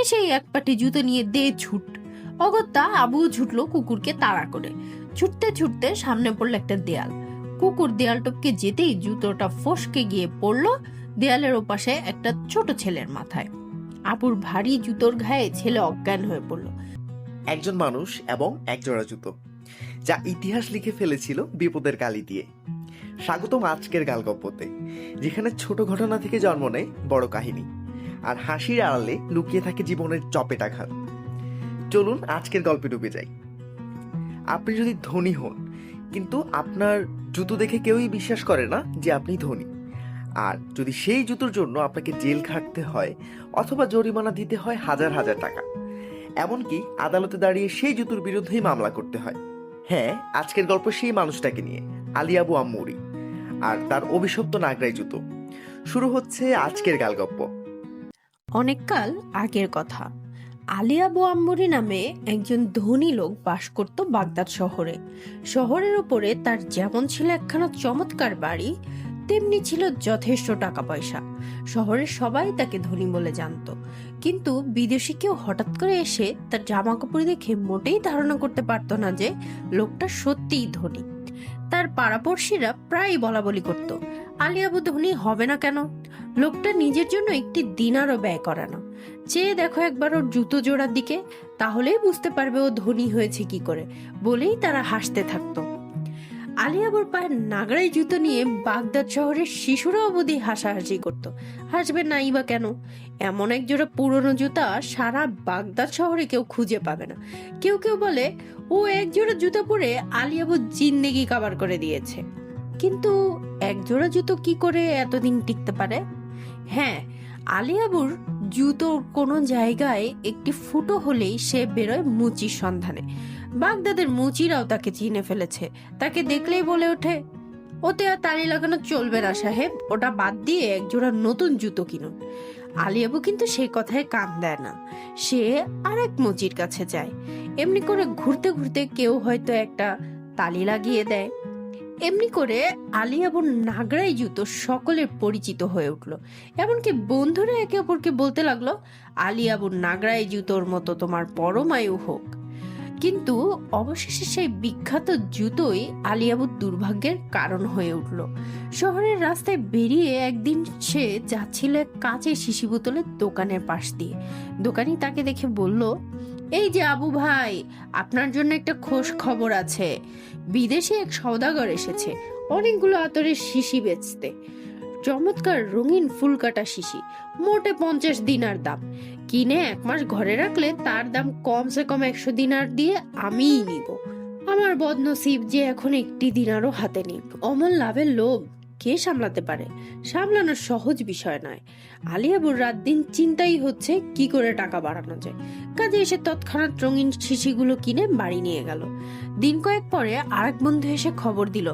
এসেই এক পাটি জুতো নিয়ে দে ছুট। অগত্যা আবু ছুটলো কুকুরকে তাড়া করে। ছুটতে ছুটতে সামনে পড়লো একটা দেয়াল। কুকুর দেয়াল টপকে যেতেই জুতোটা ফসকে গিয়ে পড়লো দেয়ালের ওপাশে একটা ছোট ছেলের মাথায়। আবুর ভারী জুতোর ঘায়ে ছেলে অজ্ঞান হয়ে পড়লো। একজন মানুষ এবং একজোড়া জুতো, যা ইতিহাস লিখে ফেলেছিল বিপদের কালি দিয়ে। স্বাগতম আজকের গালগপ্পতে, যেখানে ছোট ঘটনা থেকে জন্ম নেয় বড় কাহিনী, আর হাসির আড়ালে লুকিয়ে থাকে জীবনের চপেটাঘাত। চলুন আজকের গল্পে ডুবে যাই। আপনি যদি ধনী হন, কিন্তু আপনার জুতো দেখে কেউই বিশ্বাস করে না যে আপনি ধনী, আর যদি সেই জুতোর জন্য আপনাকে জেল খাটতে হয় অথবা জরিমানা দিতে হয় হাজার হাজার টাকা, এমনকি আদালতে দাঁড়িয়ে সেই জুতোর বিরুদ্ধেই মামলা করতে হয়। হ্যাঁ, আজকের গল্প সেই মানুষটাকে নিয়ে, আলী আবু আম্মুরি আর তার অভিশপ্ত নাগরাই জুতো। শুরু হচ্ছে আজকের গালগপ্প। অনেককাল আগের কথা। আলী আবু আম্বরী নামে একজন ধনী লোক বাস করত বাগদাদ শহরে। শহরের উপরে তার যেমন ছিল একখানা চমৎকার বাড়ি, তেমনি ছিল যথেষ্ট টাকা পয়সা। শহরের সবাই তাকে ধনী বলে জানতো, কিন্তু বিদেশি কেউ হঠাৎ করে এসে তার জামা কাপড় দেখে মোটেই ধারণা করতে পারতো না যে লোকটা সত্যিই ধনী। তার পাড়াপড়শিরা প্রায় বলা বলি করতো, আলী আবু ধনী হবে না কেন? লোকটা নিজের জন্য একটি দিনারও ব্যয় করে না। চেয়ে দেখো একবার ওর জুতো জোড়ার দিকে, তাহলেই বুঝতে পারবে ও ধনী হয়েছে কি করে, বলেই তারা হাসতে থাকতো। আলী আবুর পায়ের নাগরাই জুতো নিয়ে বাগদাদ শহরের শিশুরা অবধি হাসাহাসি করত। হাসবে নাই বা কেন? এমন এক জোড়া পুরনো জুতা সারা বাগদাদ শহরে কেউ খুঁজে পাবে না। কেউ কেউ বলে ও এক জোড়া জুতা পরে আলী আবুর জিন্দেগি কাবার করে দিয়েছে। কিন্তু এক জোড়া জুতো কি করে এতদিন টিকতে পারে? হ্যাঁ, আলী আবুর জুতোর কোনো জায়গায় একটি ফুটো হলেই সে বেরোয় মুচির সন্ধানে। বাগদাদের মুচিরাও তাকে চিনে ফেলেছে। তাকে দেখলেই বলে ওঠে, ওতে আর তালি লাগানো চলবে না সাহেব, ওটা বাদ দিয়ে একজোড়া নতুন জুতো কিনুন। আলী আবু কিন্তু সেই কথায় কান দেয় না। সে আরেক মুচির কাছে যায়। এমনি করে ঘুরতে ঘুরতে কেউ হয়তো একটা তালি লাগিয়ে দেয়। এমনি করে আলী আবুর নাগরাই জুতো সকলের পরিচিত হয়ে উঠল। এমনকি বন্ধুরা একে অপরকে বলতে লাগলো, আলী আবুর নাগরাই জুতোর মতো তোমার পরমায়ু হোক। কিন্তু অবশেষে সেই বিখ্যাত জুতোই আলী আবুর দুর্ভাগ্যের কারণ হয়ে উঠল। শহরের রাস্তায় বেরিয়ে একদিন সে যাচ্ছিল এক কাঁচের শিশি বোতলের দোকানের পাশ দিয়ে। দোকানি তাকে দেখে বলল, এই যে আবু ভাই, আপনার জন্য একটা খোশ খবর আছে। বিদেশে এক সওদাগর এসেছে অনেকগুলো আতরের শিশি বেচতে। চমৎকার রঙিন ফুলকাটা শিশি, মোটে 50 দিনার দাম। কিনে 1 মাস ঘরে রাখলে তার দাম কমসে কম 100 দিনার দিয়ে আমিই নিব। আমার বদনসিব যে এখন একটি দিনারও হাতে নেই। অমল লাভের লোভ কে সামলাতে পারে? সামলানো সহজ বিষয় নয়। আলী আবুর রাত দিন চিন্তাই হচ্ছে কি করে টাকা বাড়ানো যায়। কাজে এসে তৎক্ষণাৎ রঙিন শিশিগুলো কিনে বাড়ি নিয়ে গেল। দিন কয়েক পরে আরেক বন্ধু এসে খবর দিল,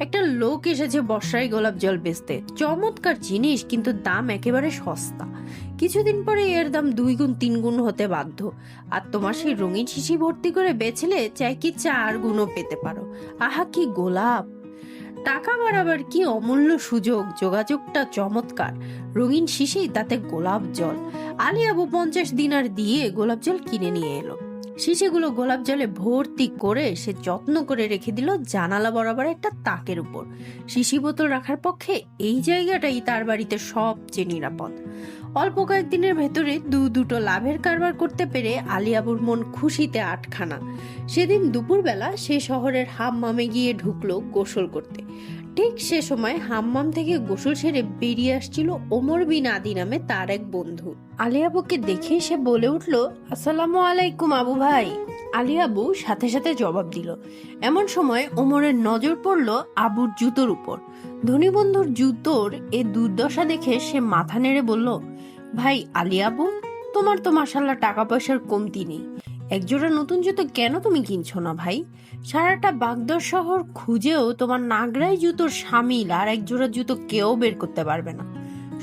একটা লোক এসেছে বর্ষায় গোলাপ জল বেচতে। চমৎকার জিনিস, কিন্তু দাম একেবারে সস্তা। কিছুদিন পরে এর দাম 2 গুণ 3 গুণ হতে বাধ্য। আর তোমার সেই রঙিন শিশি ভর্তি করে বেচলে চাই কি 4 গুণও পেতে পারো। আহা কি গোলাপ! টাকা বাড়াবার কি অমূল্য সুযোগ! যোগাযোগটা চমৎকার। রঙিন শিশি, তাতে গোলাপ জল। আলী আবু 50 দিনার দিয়ে গোলাপ জল কিনে নিয়ে এলো। শিশিগুলো গোলাপ জলে ভর্তি করে সে যত্ন করে রেখে দিল জানালা বরাবর একটা তাকের উপর। শিশি বোতল রাখার পক্ষে এই জায়গাটাই তার বাড়িতে সবচেয়ে নিরাপদ। অল্প কয়েকদিনের ভেতরে দুটো লাভের কারবার করতে পেরে আলী আবুর মন খুশিতে আটখানা। সেদিন দুপুরবেলা সে শহরের হাম্মামে গিয়ে ঢুকলো গোসল করতে। ঠিক সে সময় হাম্মাম থেকে গোসল সেরে বেরিয়ে আসছিল ওমর বিন আদি নামে তার এক বন্ধু। আলী আবুকে দেখে সে বলে উঠল, আসসালামু আলাইকুম আবু ভাই। আলী আবু সাথে সাথে জবাব দিল। এমন সময় ওমরের নজর পড়ল আবুর জুতোর উপর। ধনী বন্ধুর জুতোর এ দুর্দশা দেখে সে মাথা নেড়ে বলল, ভাই আলী আবু, তোমার তো মাশাআল্লাহ টাকা পয়সার কমতি নেই। একজোড়া নতুন জুতো কেন তুমি কিনছো না ভাই? সারাটা বাগদাদ শহর খুঁজেও তোমার নাগরাই জুতোর সামিল আর একজোড়া জুতো কেউ বের করতে পারবে না।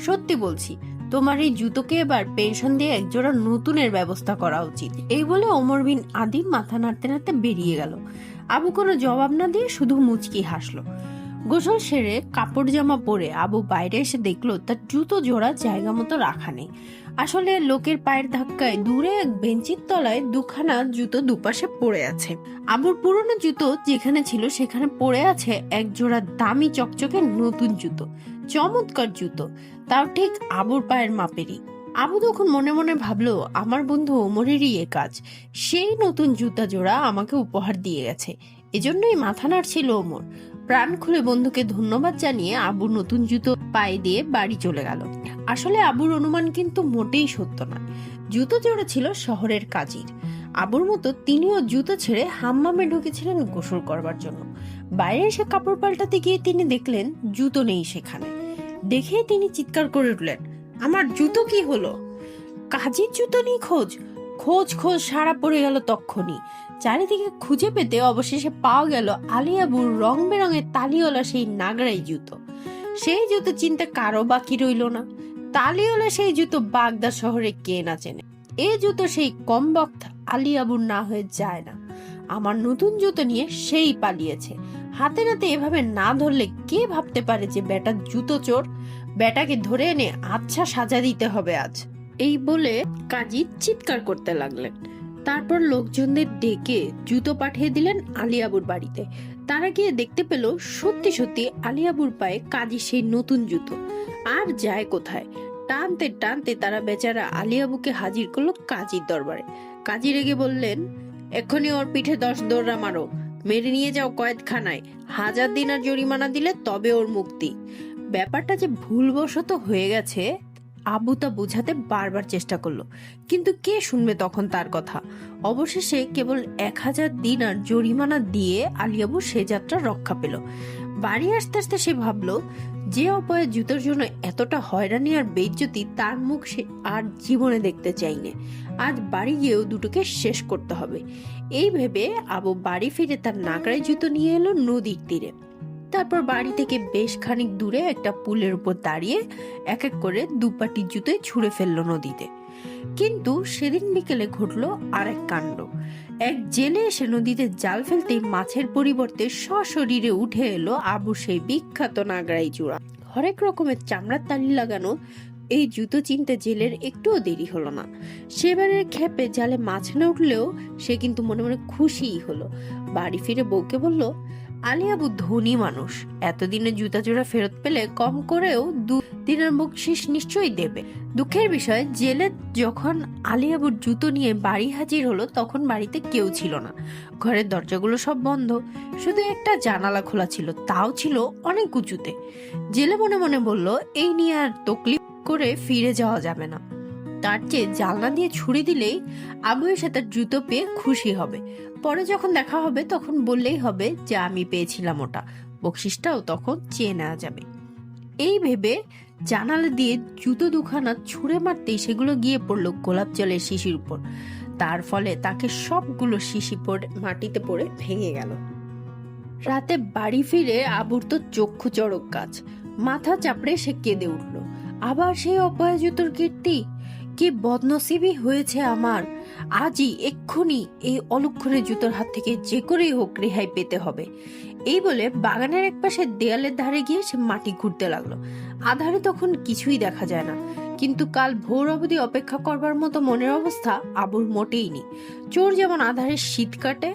সত্যি বলছি, তোমার এই জুতোকে এবার পেনশন দিয়ে একজোড়া নতুনের ব্যবস্থা করা উচিত। এই বলে ওমর বিন আদি মাথা নাড়তে নাড়তে বেরিয়ে গেল। আবু কোনো জবাব না দিয়ে শুধু মুচকি হাসলো। গোসল সেরে কাপড় জামা পরে আবু বাইরে এসে দেখলো তার জুতো জোড়া জায়গা মতো রাখা নেই। আসলে লোকের পায়ের ধাক্কায় দূরে এক বেঞ্চির তলায় দুখানা জুতো দুপাশে পড়ে আছে। আবুর পুরনো জুতো যেখানে ছিল সেখানে পড়ে আছে এক জোড়া দামি চকচকে নতুন জুতো, চমৎকার জুতো, তাও ঠিক আবুর পায়ের মাপেরই। আবু তখন মনে মনে ভাবলো, আমার বন্ধু ওমরেরই এ কাজ, সেই নতুন জুতা জোড়া আমাকে উপহার দিয়ে গেছে, এজন্যই মাথা নাড়ছিল ওমর। প্রাণ খুলে বন্ধুকে ধন্যবাদ জানিয়ে আবু নতুন জুতো পায়ে দিয়ে বাড়ি চলে গেল। আসলে আবুর অনুমান কিন্তু মোটেই সত্য নয়। জুতো জোড়া ছিল শহরের কাজীর। আবুর মতো তিনিও জুতো ছেড়ে হাম্মামে ঢুকেছিলেন গোসল করবার জন্য। বাইরে এসে কাপড় পাল্টাতে গিয়ে তিনি দেখলেন জুতো নেই সেখানে। দেখেই তিনি চিৎকার করে উঠলেন, আমার জুতো কি হলো? কাজীর জুতো নেই, খোঁজ খোঁজ খোঁজ সারা পড়ে গেল তক্ষুনি। চারিদিকে খুঁজে পেতে অবশেষে পাওয়া গেল আলিয়াবুর রং বেরঙের তালিওয়ালা সেই নাগরাই জুতো। সেই জুতো চিনতে কারো বাকি রইল না। তালিওয়ালা সেই জুতো বাগদা শহরে কে না চেনে। এ জুতো সেই কম বক্ত আলিয়াবুর না হয়ে যায় না। আমার নতুন জুতো নিয়ে সেই পালিয়েছে। হাতে নাতে এভাবে না ধরলে কে ভাবতে পারে যে বেটা জুতো চোর? বেটাকে ধরে এনে আচ্ছা সাজা দিতে হবে আজ। এই বলে কাজী চিৎকার করতে লাগলেন। তারপর লোকজনদের ডেকে জুতো পাঠিয়ে দিলেন আলিয়াবুর বাড়িতে। তারা গিয়ে দেখতে পেল সত্যি সত্যি আলিয়াবুর পায়ে কাজী সেই নতুন জুতো। আর যায় কোথায়, টানতে টানতে তারা বেচারা আলিয়াবুকে হাজির করলো কাজীর দরবারে। কাজী রেগে বললেন, এক্ষুনি ওর পিঠে 10 দৌড়া মারো, মেরে নিয়ে যাও কয়েদখানায়, 1000 দিনার জরিমানা দিলে তবে ওর মুক্তি। ব্যাপারটা যে ভুলবশত হয়ে গেছে আবু তা বোঝাতে বারবার চেষ্টা করলো, কিন্তু কে শুনবে তখন তার কথা। অবশেষে কেবল 1000 দিনার জরিমানা দিয়ে আলিয়াবু সে যাত্রা রক্ষা পেল। বাড়ি আসতে আসতে সে ভাবলো, যে অপয়া জুতোর জন্য এতটা হয়রানি আর বেইজ্জতি, তার মুখ সে আর জীবনে দেখতে চাইনে। আজ বাড়ি গিয়েও দুটোকে শেষ করতে হবে। এই ভেবে আবু বাড়ি ফিরে তার নাগরাই জুতো নিয়ে এলো নদীর তীরে। তারপর বাড়ি থেকে বেশ খানিক দূরে একটা পুলের উপর দাঁড়িয়ে এক এক করে দুপাটি জুতোয় ছুঁড়ে ফেললো নদীতে। কিন্তু সেদিন বিকেলে ঘটলো আরেক কাণ্ড। এক জেলে এসে নদীতে জাল ফেলতেই মাছের পরিবর্তে সশরীরে উঠে এলো আবু সেই বিখ্যাত নাগরাই জোড়া। হরেক রকমের চামড়ার তালি লাগানো এই জুতো চিনতে জেলের একটুও দেরি হলো না। সেবারের ক্ষেপে জালে মাছ না উঠলেও সে কিন্তু মনে মনে খুশিই হলো। বাড়ি ফিরে বউকে বলল, আলিয়াবু ধনী মানুষ, এতদিনে জুতা জোড়া ফেরত পেলে কম করেও 2 দিনের বকশিস নিশ্চয়ই দেবে। দুঃখের বিষয়, জেলে যখন আলিয়াবুর জুতো নিয়ে বাড়ি হাজির হলো তখন বাড়িতে কেউ ছিল না। ঘরের দরজাগুলো সব বন্ধ, শুধু একটা জানালা খোলা ছিল, তাও ছিল অনেক উঁচুতে। জেলে মনে মনে বলল, এই নিয়ে আর তকলিফ করে ফিরে যাওয়া যাবে না, তার চেয়ে জানলা দিয়ে ছুড়ে দিলেই আবু এসে তার জুতো পেয়ে খুশি হবে। পরে যখন দেখা হবে তখন বললেই হবে যে আমি পেয়েছিলাম ওটা, বকশিসটাও তখন চেয়ে নেওয়া যাবে। এই ভেবে জানালা দিয়ে জুতো দুখানা ছুঁড়ে মারতেই সেগুলো গিয়ে পড়লো গোলাপ জলের শিশির উপর। তার ফলে তাকে সবগুলো শিশি পড়ে মাটিতে পড়ে ভেঙে গেল। রাতে বাড়ি ফিরে আবুর তো চক্ষু চড়ক গাছ, মাথা চাপড়ে সে কেঁদে উঠল। আবার সেই অপয়া জুতোর কীর্তি, কি বদনসিবই হয়েছে আমার। আজই এক্ষুনি এই অলক্ষণের জুতোর হাত থেকে যে করেই হোক রেহাই পেতে হবে। এই বলে বাগানের এক পাশে দেয়ালের ধারে গিয়ে সে মাটি ঘুরতে লাগলো। আধারে তখন কিছুই দেখা যায় না, কিন্তু কাল ভোর অবধি অপেক্ষা করবার মতো মনের অবস্থা আবুর মোটেই নেই। চোর যেমন আধারে শীত কাটে,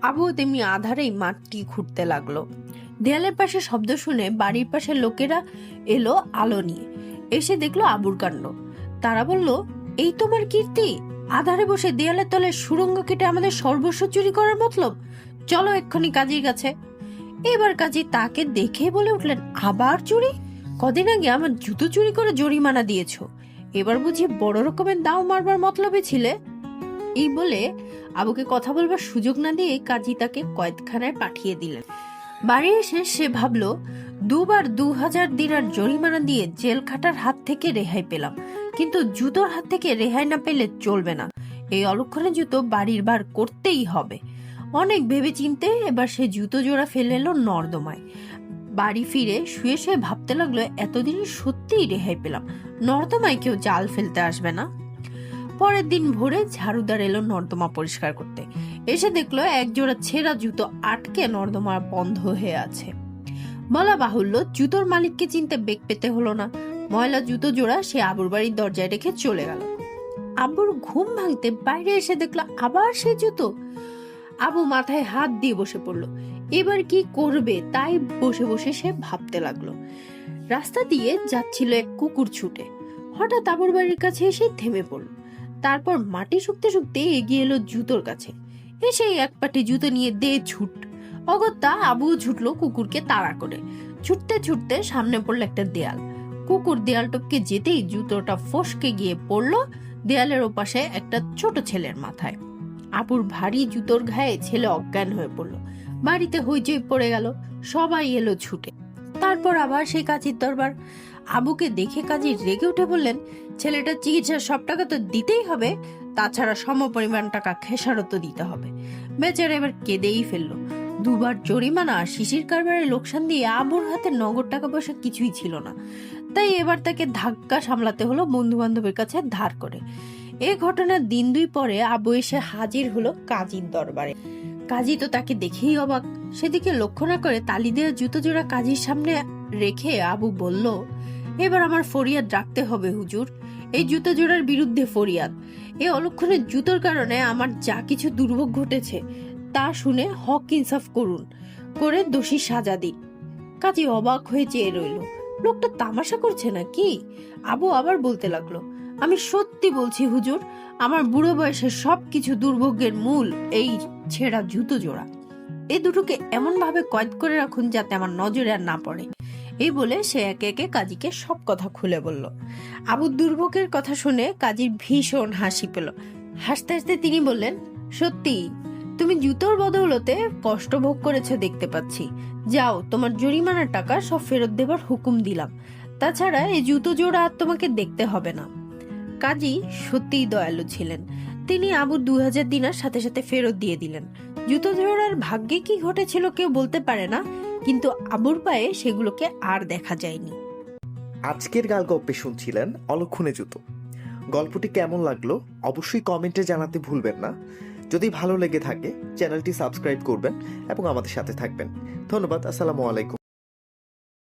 আবু তেমনি আধারেই মাটি ঘুরতে লাগলো। দেয়ালের পাশে শব্দ শুনে বাড়ির পাশে লোকেরা এলো আলো নিয়ে। এসে দেখলো আবুর কাণ্ড। তারা বলল, এই তোমার কীর্তি, আধারে বসে দেয়ালের তলে সুড়ঙ্গ কেটে আমাদের সর্বস্ব চুরি করার মতলব, চলো এক্ষুনি কাজীর কাছে। এবার কাজী তাকে দেখে বলে উঠলেন, আবার চুরি? কদিন আগে আমার জুতো চুরি করে জরিমানা দিয়েছো, এবার বুঝি বড় রকমের দাও মারবার মতলবে ছিলে? এই বলে আবুকে কথা বলবার সুযোগ না দিয়ে কাজী তাকে কয়েদখানায় পাঠিয়ে দিলেন। বাড়ি এসে সে ভাবলো, 2 বার 2000 দিনার জরিমানা দিয়ে জেল খাটার হাত থেকে রেহাই পেলাম, কিন্তু জুতোর হাত থেকে রেহাই না পেলে চলবে না। এই অলক্ষণে জুতো বাড়ির বার করতেই হবে। অনেক ভেবে চিনতে এবার সে জুতো জোড়া ফেলে এলো নর্দমায়। বাড়ি ফিরে শুয়ে শুয়ে ভাবতে লাগলো, এতদিন সত্যিই রেহাই পেলাম, নর্দমায় কেউ জাল ফেলতে আসবে না। পরের দিন ভোরে ঝাড়ুদার এলো নর্দমা পরিষ্কার করতে। এসে দেখলো এক জোড়া ছেঁড়া জুতো আটকে নর্দমা বন্ধ হয়ে আছে। বলা বাহুল্য, জুতোর মালিককে চিনতে বেগ পেতে হলো না। ময়লা জুতো জোড়া সে আবুর বাড়ির দরজায় রেখে চলে গেল। আবুর ঘুম ভাঙতে বাইরে এসে দেখলো আবার সে জুতো। আবু মাথায় হাত দিয়ে বসে পড়লো। এবার কি করবে তাই বসে বসে সে ভাবতে লাগলো। রাস্তা দিয়ে যাচ্ছিল এক কুকুর ছুটে। হঠাৎ আবুর বাড়ির কাছে এসে থেমে পড়লো। তারপর মাটি শুকতে শুকতে এগিয়ে এলো জুতোর কাছে। এসে এক পাটি জুতো নিয়ে দে ছুট। অগত্যা আবু ছুটলো কুকুরকে তাড়া করে। ছুটতে ছুটতে সামনে পড়লো একটা দেয়াল। কুকুর দেয়াল টপকে যেতেই জুতোটা ফসকে গিয়ে পড়লো দেয়ালের ওপাশে একটা ছোট ছেলের মাথায়। আবুর ভারী জুতোর ঘায়ে ছেলে অজ্ঞান হয়ে পড়লো। বাড়িতে হইচই পড়ে গেল। সবাই এলো ছুটে। তারপর আবার সেই কাজীর দরবার। আবুকে দেখে কাজী রেগে উঠে বললেন, ছেলেটার চিকিৎসার সব টাকা তো দিতেই হবে, তাছাড়া সমপরিমাণ টাকা খেসারত দিতে হবে। বেচারা এবার কেঁদেই ফেললো। দুবার জরিমানা আর শিশির কারবারের লোকসান দিয়ে আবুর হাতে নগদ টাকা পয়সা কিছুই ছিল না। তাই এবার তাকে ধাক্কা সামলাতে হলো বন্ধু বান্ধবের কাছে ধার করে। এ ঘটনার দিন দুই পরে আবু এসে হাজির হলো কাজীর দরবারে। কাজী তো তাকে দেখেই অবাক। সেদিকে লক্ষ্য না করে তালি দেওয়া জুতো জোড়া কাজীর সামনে রেখে আবু বলল, এবার আমার ফরিয়াদ রাখতে হবে হুজুর। এই জুতো জোড়ার বিরুদ্ধে ফরিয়াদ। এই অলক্ষণের জুতোর কারণে আমার যা কিছু দুর্ভোগ ঘটেছে তা শুনে হক ইনসাফ করুন, করে দোষী সাজা দিন। কাজী অবাক হয়ে চেয়ে রইল। লোকটা তামাশা করছে না কি? আবু আবার বলতে লাগলো, আমি সত্যি বলছি হুজুর, আমার বুড়ো বয়সের সবকিছু দুর্ভোগের মূল এই ছেঁড়া জুতো জোড়া। এই দুটোকে এমন ভাবে কয়েদ করে রাখুন যাতে আমার নজরে আর না পড়ে। এই বলে সে একে একে কাজীকে সব কথা খুলে বলল। আবুর দুর্ভোগের কথা শুনে কাজীর ভীষণ হাসি পেল। হাসতে হাসতে তিনি বললেন, সত্যি তুমি জুতোর বদৌলতে কষ্ট ভোগ করেছো দেখতে পাচ্ছি। যাও, তোমার জরিমানার টাকা সব ফেরত দেবার হুকুম দিলাম। তাছাড়া এই জুতো জোড়া আর তোমাকে দেখতে হবে না। কাজী সত্যিই দয়ালু ছিলেন। তিনি আবুর 2000 দিনার সাথে সাথে ফেরত দিয়ে দিলেন। জুতো জোড়ার ভাগ্যে কি ঘটেছিল কেউ বলতে পারে না, কিন্তু আবুর পায়ে সেগুলোকে আর দেখা যায়নি। আজকের গল্পে শুনছিলেন অলক্ষণে জুতো। গল্পটি কেমন লাগলো অবশ্যই কমেন্টে জানাতে ভুলবেন না। যদি ভালো লেগে থাকে চ্যানেলটি সাবস্ক্রাইব করবেন এবং আমাদের সাথে থাকবেন। ধন্যবাদ। আসসালামু আলাইকুম।